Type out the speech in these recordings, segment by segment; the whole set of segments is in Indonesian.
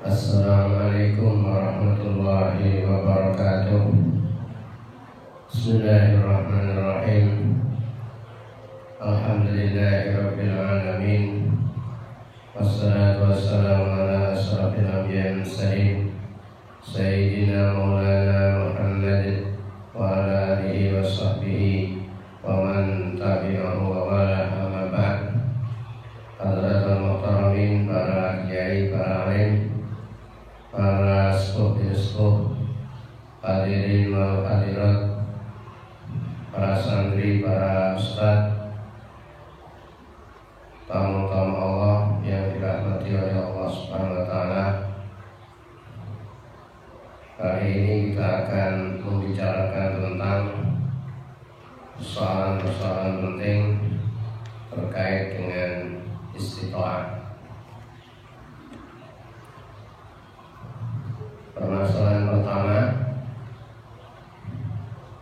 Assalamualaikum warahmatullahi wabarakatuh. Bismillahirrahmanirrahim. Alhamdulillahirabbil alamin. Wassalatu wassalamu ala asyrafil anbiya'i wal mursalin sayyidina maulana Muhammad wa ala alihi wa sahbihi wa man tabi'ahu wa wala amma ba'd. Hadratul muhtaramin, para kiai, para alim, para sepuh, hadirin wal hadirat, para santri, para ustaz, tamu-tamu Allah yang dirahmati oleh Allah Subhanahu wa taala. Kali ini kita akan membicarakan tentang persoalan-persoalan penting terkait dengan istita'ah. Permasalahan pertama,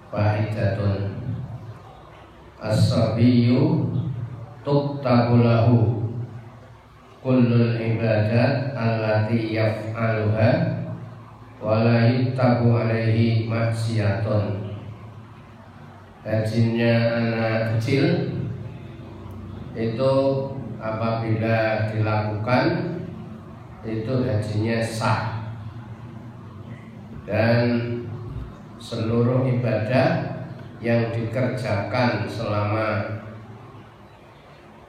fa'idatun as-sabiyyu tuktabu lahu kullul ibadat allati yaf'aluha wa la yuktabu alaihi maksiyatun. Hajinya anak kecil itu apabila dilakukan itu hajinya sah, dan seluruh ibadah yang dikerjakan selama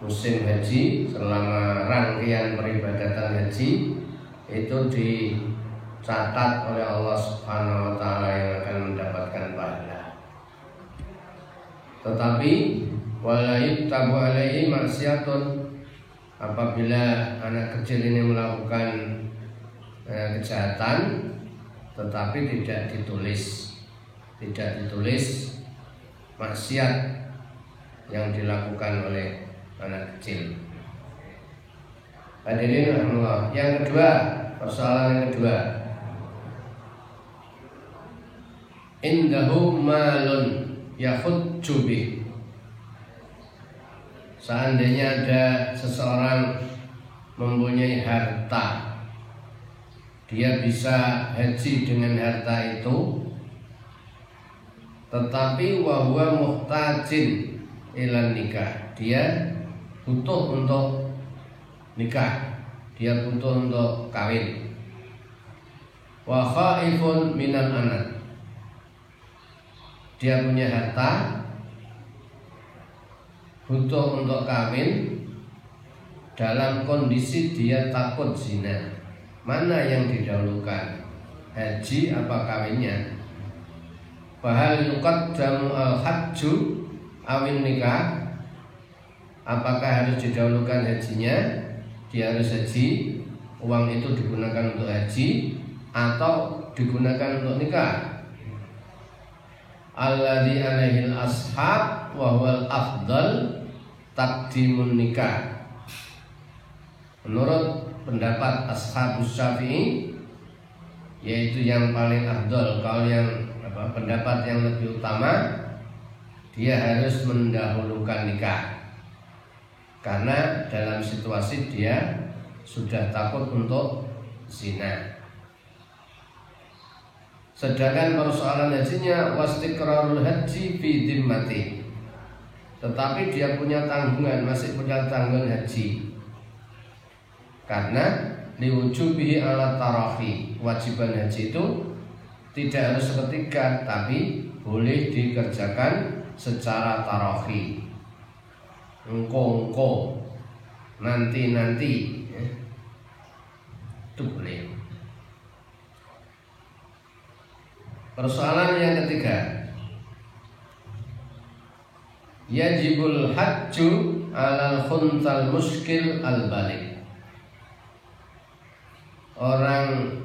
musim haji, selama rangkaian peribadatan haji, itu dicatat oleh Allah Subhanahu wa taala yang akan mendapatkan pahala. Tetapi wala yuktabu alaihi maksiyatun, apabila anak kecil ini melakukan kejahatan tetapi tidak ditulis maksiat yang dilakukan oleh anak kecil. Hadirin rahimahullah. Yang kedua, persoalan yang kedua, indahu malun yahujju bih. Seandainya ada seseorang mempunyai harta, dia bisa haji dengan harta itu, tetapi wa huwa muhtajin ilan nikah, dia butuh untuk nikah, dia butuh untuk kawin. Wa khaifun minan anak, dia punya harta, butuh untuk kawin, dalam kondisi dia takut zina. Mana yang didahulukan, haji apa kawinnya? Fahal yuqaddamu al-hajju awin nikah, apakah harus didahulukan hajinya? Dia harus haji, uang itu digunakan untuk haji atau digunakan untuk nikah? Alladzi alaihil ashab wa huwal afdal taqdimun nikah. Menurut pendapat Ashabus Syafi'i, yaitu yang paling afdal, kalau yang pendapat yang lebih utama, dia harus mendahulukan nikah, karena dalam situasi dia sudah takut untuk zina. Sedangkan persoalan hajinya wastiqrarul haji fi dhimmati, tetapi dia punya tanggungan, masih punya tanggungan haji, karena liwujubihi ala tarafi, kewajiban haji itu tidak harus seketika, tapi boleh dikerjakan secara tarafi, engko nanti itu boleh. Persoalan yang ketiga, yajibul hajju alal khuntal muskil al balik. Orang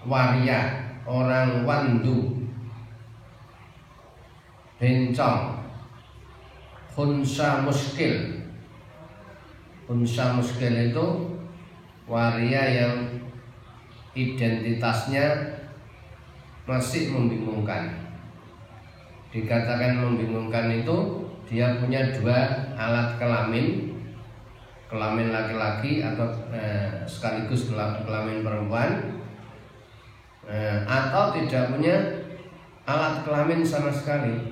waria, orang wandu, bencong, khunsa muskil. Khunsa muskil itu waria yang identitasnya masih membingungkan. Dikatakan membingungkan itu dia punya dua alat kelamin kelamin laki-laki atau sekaligus kelamin perempuan, atau tidak punya alat kelamin sama sekali,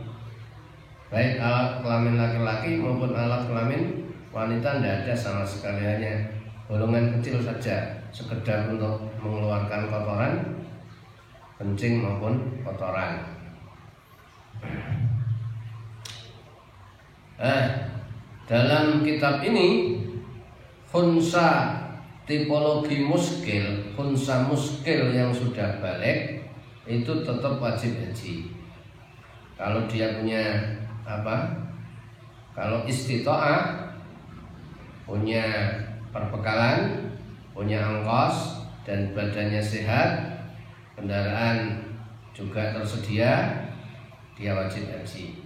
baik alat kelamin laki-laki maupun alat kelamin wanita tidak ada sama sekali, hanya bolongan kecil saja sekedar untuk mengeluarkan kotoran kencing maupun kotoran. Dalam kitab ini khunsa tipologi muskil, khunsa muskil yang sudah balik itu tetap wajib haji. Kalau dia punya kalau istita'ah, punya perbekalan, punya ongkos dan badannya sehat, kendaraan juga tersedia, dia wajib haji.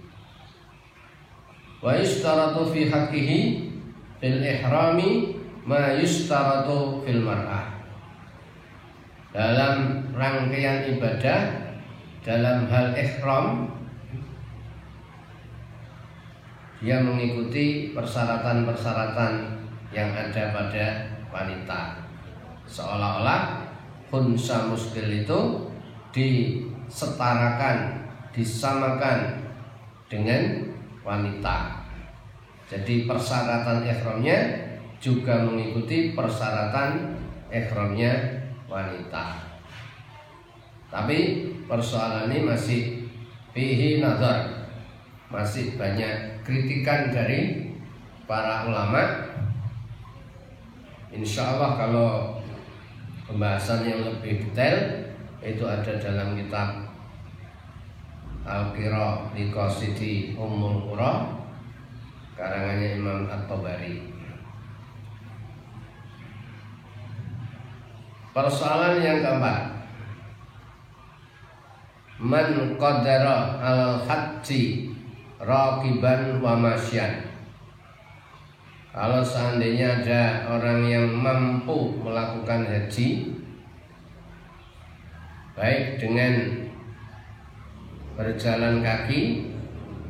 Wa yustaratu fi haqqihi fil ihrami ma yustaratu fil mar'ah. Dalam rangkaian ibadah, dalam hal ihram, dia mengikuti persyaratan-persyaratan yang ada pada wanita. Seolah-olah khunsa muskil itu disetarakan, disamakan dengan wanita. Jadi persyaratan ihramnya juga mengikuti persyaratan ihramnya wanita. Tapi persoalan ini masih fihi nazar, masih banyak kritikan dari para ulama. Insya Allah kalau pembahasan yang lebih detail itu ada dalam kitab Al-Qira Liqasidi Ummul Qura karangannya Imam At-Tabari. Persoalan yang keempat, man qadara al-haji raqiban wa masyan. Kalau seandainya ada orang yang mampu melakukan haji baik dengan berjalan kaki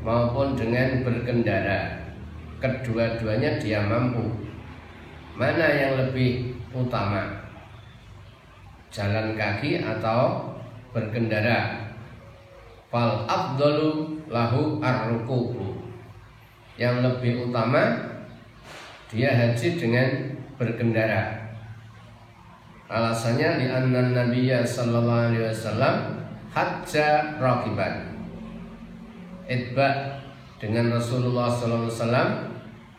maupun dengan berkendara, kedua-duanya dia mampu, mana yang lebih utama, jalan kaki atau berkendara? Fal afdalu lahu ar-rukubu, yang lebih utama dia haji dengan berkendara. Alasannya di anna Nabiyya sallallahu alaihi wasallam hajja raqiban. Itba dengan Rasulullah sallallahu alaihi wasallam,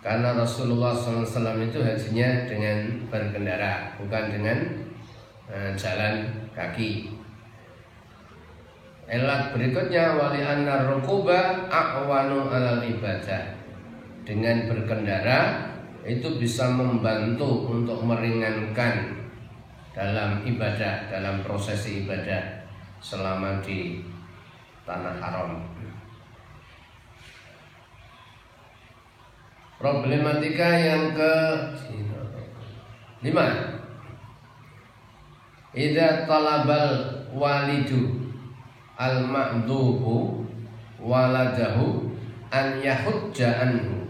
karena Rasulullah sallallahu alaihi wasallam itu hajinya dengan berkendara, bukan dengan jalan kaki. Elat berikutnya wali anna rukuba a'wanu alal ibadah. Dengan berkendara itu bisa membantu untuk meringankan dalam ibadah, dalam prosesi ibadah selama di tanah haram. Problematika yang ke-5, idza talabal walidu al-ma'dubu waladahu an yahujja anhu.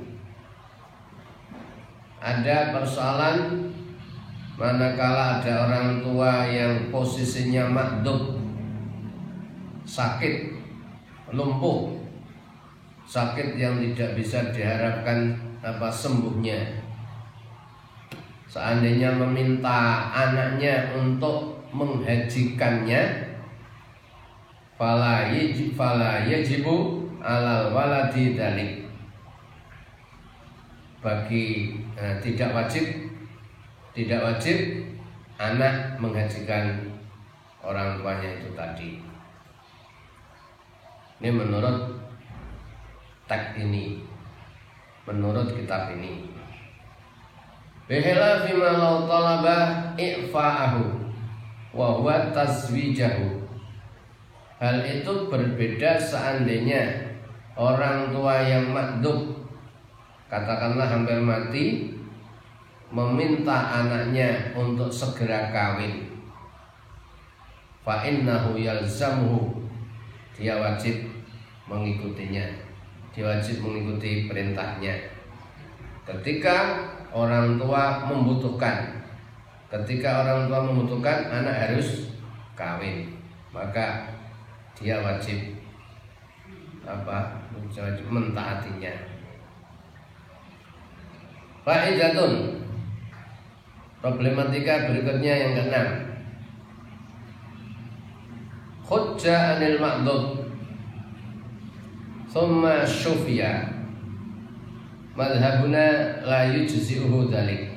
Ada persoalan manakala ada orang tua yang posisinya ma'dub, sakit, lumpuh, sakit yang tidak bisa diharapkan sembuhnya. Seandainya meminta anaknya untuk menghajikannya, fala yajibu alal waladi dalik. Bagi tidak wajib anak menghajikan orang tuanya itu tadi. Ini menurut teks ini, menurut kitab ini. Bihilafi ma law talaba i'fa'ahu wa huwa tazwijahu. Hal itu berbeda seandainya orang tua yang makdub, katakanlah hampir mati, meminta anaknya untuk segera kawin. Fa innahu yalzamuhu, dia wajib mengikutinya, dia wajib mengikuti perintahnya. ketika orang tua membutuhkan. Ketika orang tua membutuhkan, anak harus kawin, maka dia wajib mentaatinya. Faidatun, problematika berikutnya yang keenam. Hujja anil ma'dud thumma syufiya madhabuna la yujzi'uhu dhalik.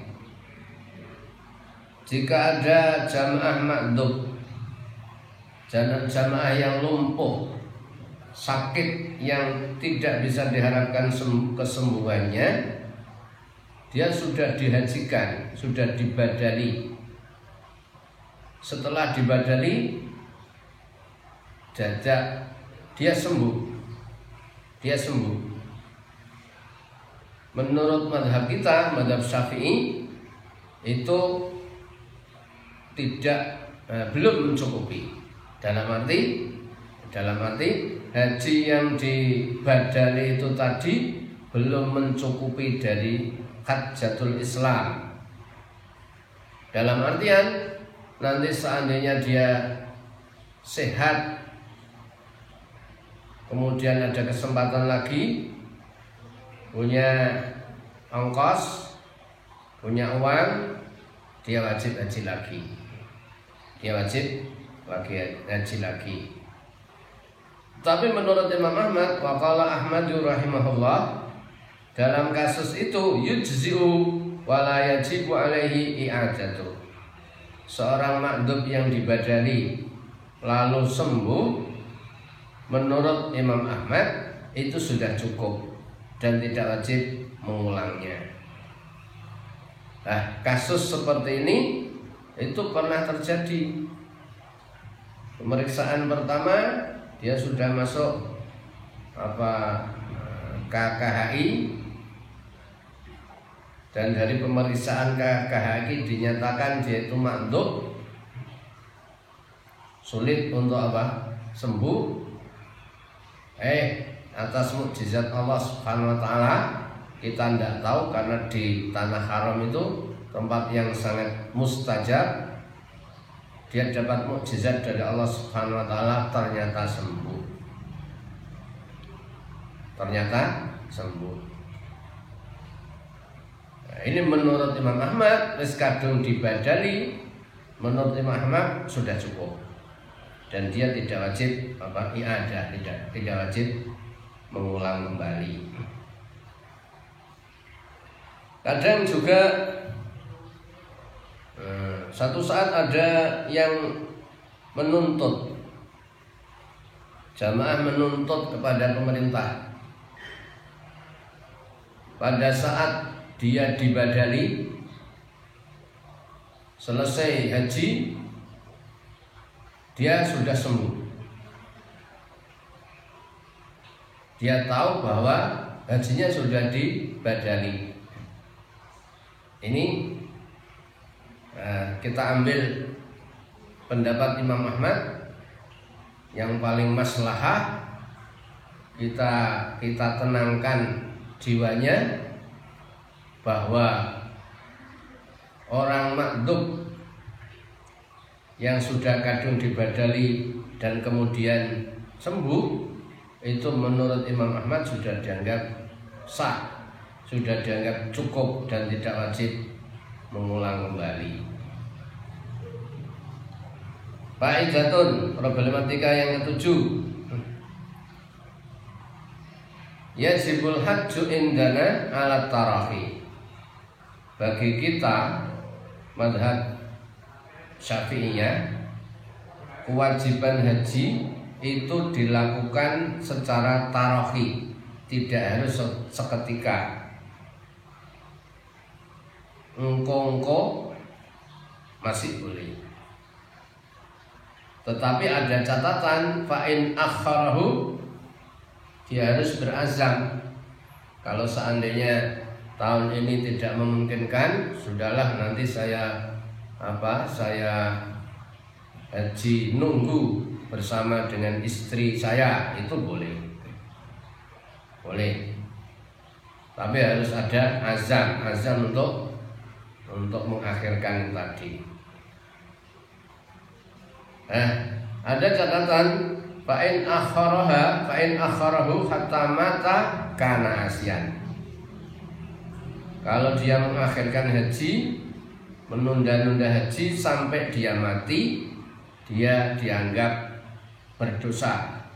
Jika ada jamaah ma'dud, jamaah yang lumpuh, sakit yang tidak bisa diharapkan kesembuhannya, dia sudah dihajikan, sudah dibadali. Setelah dibadali, dia sembuh. Menurut madhab kita, madhab Syafi'i, itu belum mencukupi. Dalam arti haji yang dibadali itu tadi belum mencukupi dari hajjatul Islam. Dalam artian nanti seandainya dia sehat, kemudian ada kesempatan lagi, punya ongkos, punya uang, dia wajib haji lagi. Tapi menurut Imam Ahmad, waqala Ahmadu rahimahullah, dalam kasus itu yujzi'u wala yajibu alaihi i'adatu. Seorang makdub yang dibadali lalu sembuh, menurut Imam Ahmad itu sudah cukup dan tidak wajib mengulangnya. Nah, kasus seperti ini itu pernah terjadi. Pemeriksaan pertama dia sudah masuk KKHI, dan dari pemeriksaan KKHI dinyatakan dia itu makdub, sulit untuk sembuh. Atas mukjizat Allah Subhanahu wa taala, kita tidak tahu, karena di tanah haram itu tempat yang sangat mustajab, dia dapat mukjizat dari Allah Subhanahu wa taala, ternyata sembuh. Nah, ini menurut Imam Ahmad, wis kadung dibadali, menurut Imam Ahmad sudah cukup, dan dia tidak wajib i'adah, tidak wajib mengulang kembali. Kadang juga satu saat ada yang menuntut, jamaah menuntut kepada pemerintah. Pada saat dia dibadali, selesai haji, dia sudah sembuh. Dia tahu bahwa hajinya sudah dibadali. Ini kita ambil pendapat Imam Ahmad yang paling maslahah, kita tenangkan jiwanya bahwa orang makdub yang sudah kadung dibadali dan kemudian sembuh, itu menurut Imam Ahmad sudah dianggap sah, sudah dianggap cukup dan tidak wajib mengulang kembali. Faidatun, problematika yang ketujuh. Yajibul hajju indana ala tarahi. Bagi kita madhab Syafi'iyah, kewajiban haji itu dilakukan secara tarahi, tidak harus seketika. Engko masih boleh, tetapi ada catatan, fa'in akharahu, dia harus berazam. Kalau seandainya tahun ini tidak memungkinkan, sudahlah nanti saya haji nunggu bersama dengan istri saya, itu boleh. tapi harus ada azam untuk mengakhirkan tadi. Ada catatan fa'in akharahu hatta mata kana asyan. Kalau dia mengakhirkan haji, menunda-nunda haji sampai dia mati, dia dianggap berdosa,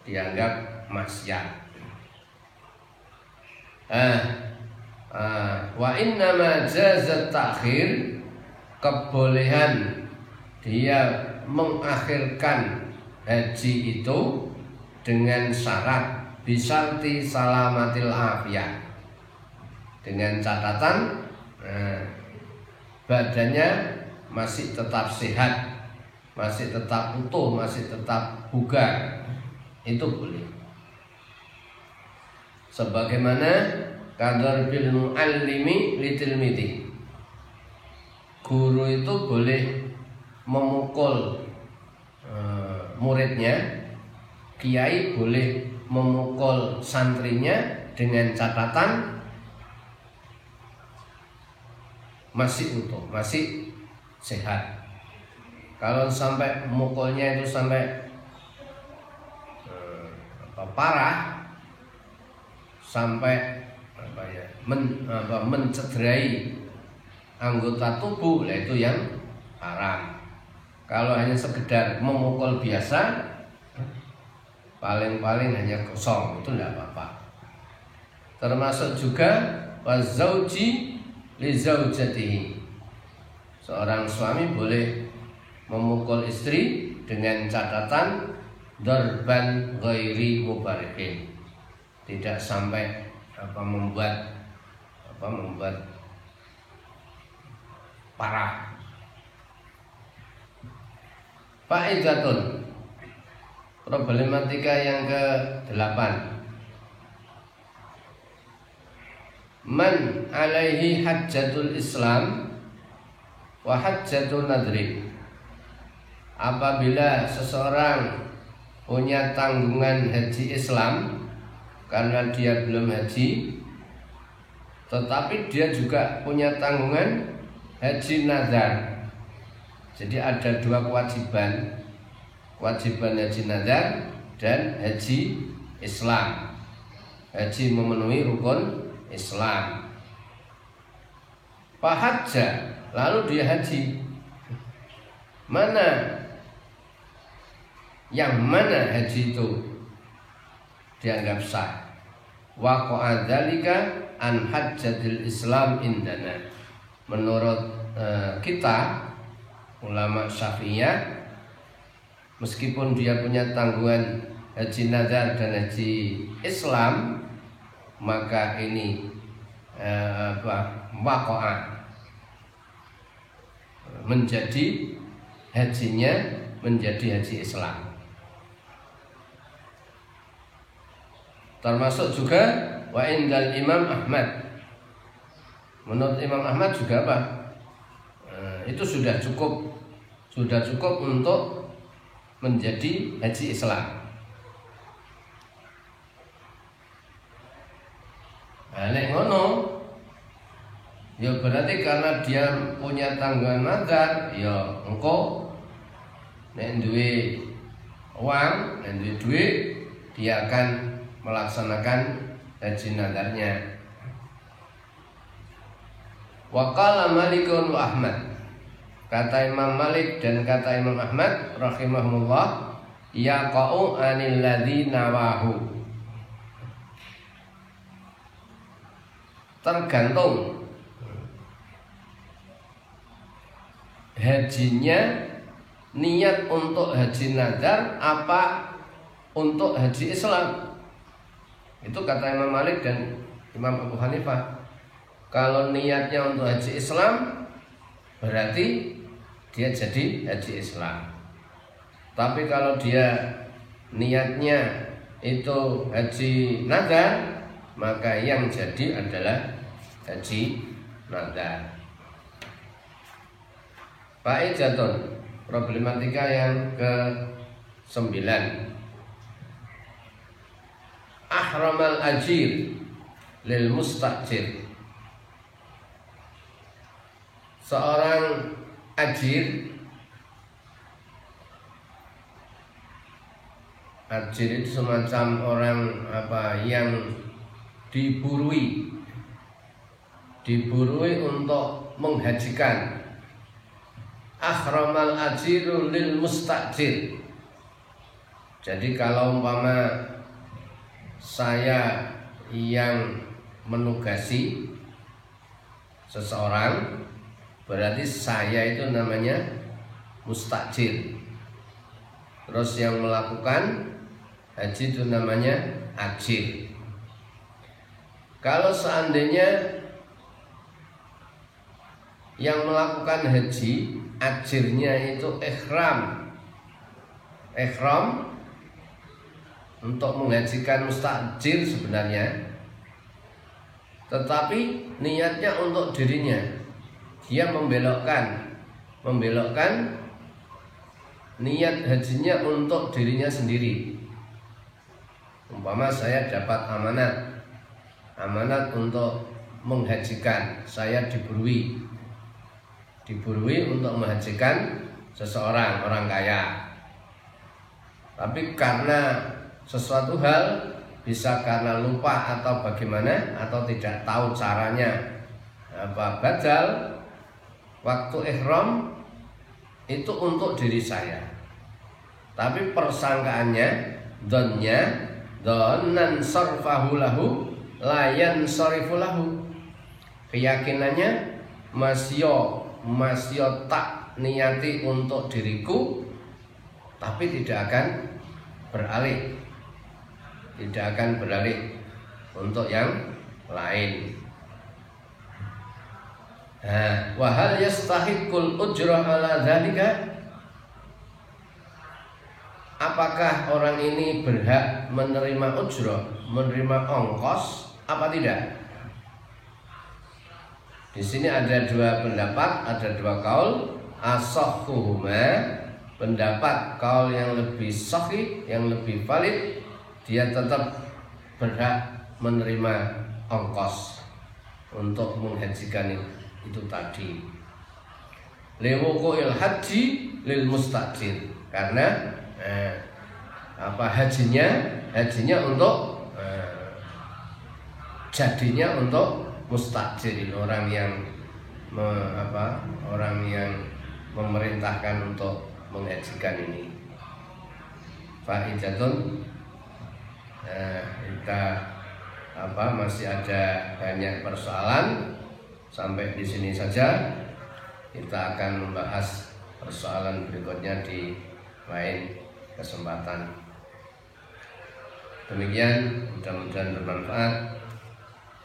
dianggap maksiat. Wa innama jazat ta'khir, kebolehan dia mengakhirkan haji itu dengan syarat bisyarti salamatil afiyah, dengan catatan badannya masih tetap sehat, masih tetap utuh, masih tetap bugar, itu boleh. Sebagaimana qadar bil muallimi litilmidi, guru itu boleh memukul muridnya, kiai boleh memukul santrinya dengan catatan masih utuh, masih sehat. Kalau sampai mukulnya itu sampai parah, sampai mencederai anggota tubuh, lah itu yang haram. Kalau hanya sekedar memukul biasa, paling-paling hanya gosong, itu tidak apa-apa. Termasuk juga wazauji li zaujatihi, seorang suami boleh memukul istri dengan catatan darban ghairi mubarikin, tidak sampai membuat parah. Faidatun, problematika yang ke-8. Man alaihi hajjatul Islam wa hajjatun nadri. Apabila seseorang punya tanggungan haji Islam karena dia belum haji, tetapi dia juga punya tanggungan haji nazar. Jadi ada dua kewajiban haji nazar dan haji Islam. Haji memenuhi rukun Islam. Fahajja, lalu dia haji. Yang mana haji itu dianggap sah? Waqa'a dzalika an hajjatil Islam indana. Menurut kita ulama Syafi'iyah, meskipun dia punya tanggungan haji nazar dan haji Islam, maka ini waqa'a, menjadi hajinya menjadi haji Islam. Termasuk juga wa indal Imam Ahmad. Menurut Imam Ahmad juga apa? Itu sudah cukup untuk menjadi haji Islam. Nek ngono, ya berarti karena dia punya tanggungan nazar, ya engko nek duwe uang, nek duwe duit, dia akan melaksanakan haji nazarnya. Wa qala Malikun wa Ahmad, kata Imam Malik dan kata Imam Ahmad rahimahumullah, yaqa'u anil ladzi nawahu, tergantung hajinya niat untuk haji nazar apa untuk haji Islam. Itu kata Imam Malik dan Imam Abu Hanifah. Kalau niatnya untuk haji Islam, berarti dia jadi haji Islam. Tapi kalau dia niatnya itu haji nazar, maka yang jadi adalah haji nazar. Fa'idatun, problematika yang ke-9. Ahramal ajir lil mustajir. Seorang ajir itu semacam orang yang diburui untuk menghajikan. Ahramal ajiru lil mustajir. Jadi kalau umpama saya yang menugasi seseorang, berarti saya itu namanya mustajir. Terus yang melakukan haji itu namanya ajir. Kalau seandainya yang melakukan haji, ajirnya itu ikhram untuk menghajikan mustajir sebenarnya, tetapi niatnya untuk dirinya. Dia membelokkan niat hajinya untuk dirinya sendiri. Umpama saya dapat amanat untuk menghajikan, saya diburui untuk menghajikan seseorang, orang kaya. Tapi karena sesuatu hal, bisa karena lupa atau bagaimana, atau tidak tahu caranya badal, waktu ihram itu untuk diri saya, tapi persangkaannya, donan sarfahu lahu layan sarifu lahu, keyakinannya masyo tak niati untuk diriku, tapi tidak akan beralih untuk yang lain. Wa hal yastahiqul ujrah ala dzalika? Apakah orang ini berhak menerima ujrah, menerima ongkos apa tidak? Di sini ada dua pendapat, ada dua kaul. Ashahhuhuma, pendapat kaul yang lebih sahih, yang lebih valid, dia tetap berhak menerima ongkos untuk menghajikan itu tadi. Liwuqu'il haji lil mustajir, karena hajinya untuk jadinya untuk mustajir, orang yang memerintahkan untuk menghajikan ini. Faidatun, kita masih ada banyak persoalan. Sampai di sini saja. Kita akan membahas persoalan berikutnya di lain kesempatan. Demikian, mudah-mudahan bermanfaat.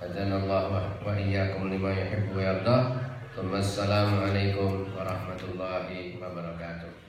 Hadanallahu wa iyyakum lima yuhibbu wa yardah. Wassalamualaikum warahmatullahi wabarakatuh.